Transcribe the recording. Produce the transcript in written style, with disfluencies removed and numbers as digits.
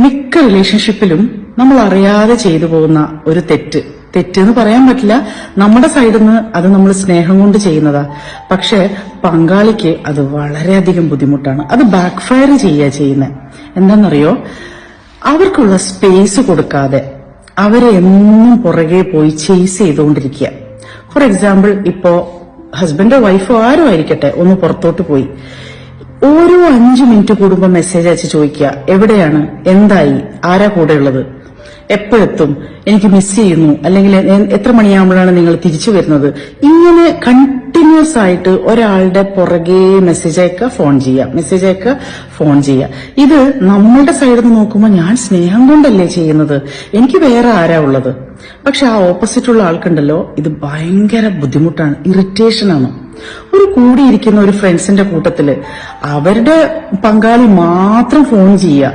മിക്ക റിലേഷൻഷിപ്പിലും നമ്മൾ അറിയാതെ ചെയ്തു പോകുന്ന ഒരു തെറ്റെന്ന് പറയാൻ പറ്റില്ല. നമ്മുടെ സൈഡിൽ നിന്ന് അത് നമ്മൾ സ്നേഹം കൊണ്ട് ചെയ്യുന്നതാ. പക്ഷെ പങ്കാളിക്ക് അത് വളരെയധികം ബുദ്ധിമുട്ടാണ്. അത് ബാക്ക് ഫയർ ചെയ്യുന്നത്. എന്താണെന്നറിയോ? അവർക്കുള്ള സ്പേസ് കൊടുക്കാതെ അവരെ എന്നും പുറകെ പോയി ചേസ് ചെയ്തുകൊണ്ടിരിക്കുക. ഫോർ എക്സാമ്പിൾ, ഇപ്പോ ഹസ്ബൻഡോ വൈഫോ ആരോ ആയിരിക്കട്ടെ, ഒന്ന് പുറത്തോട്ട് പോയി ഓരോ 5 മിനിറ്റ് കൂടുമ്പോ മെസ്സേജ് അയച്ച് ചോദിക്കുക, എവിടെയാണ്, എന്തായി, ആരാ കൂടെ ഉള്ളത്, എപ്പോഴെത്തും, എനിക്ക് മിസ് ചെയ്യുന്നു, അല്ലെങ്കിൽ എത്ര മണിയാകുമ്പോഴാണ് നിങ്ങൾ തിരിച്ചു വരുന്നത്. ഇങ്ങനെ കണ്ടിന്യൂസ് ആയിട്ട് ഒരാളുടെ പുറകെ മെസ്സേജ് അയക്കുക, ഫോൺ ചെയ്യുക, മെസ്സേജ് അയക്കുക, ഫോൺ ചെയ്യുക. ഇത് നമ്മളുടെ സൈഡിൽ നിന്ന് നോക്കുമ്പോൾ ഞാൻ സ്നേഹം കൊണ്ടല്ലേ ചെയ്യുന്നത്, എനിക്ക് വേറെ ആരാ ഉള്ളത്. പക്ഷെ ആ ഓപ്പോസിറ്റുള്ള ആൾക്കുണ്ടല്ലോ, ഇത് ഭയങ്കര ബുദ്ധിമുട്ടാണ്, ഇറിറ്റേഷനാണ്. ഒരു കൂടിയിരിക്കുന്ന ഒരു ഫ്രണ്ട്സിന്റെ കൂട്ടത്തില് അവരുടെ പങ്കാളി മാത്രം ഫോൺ ചെയ്യുക,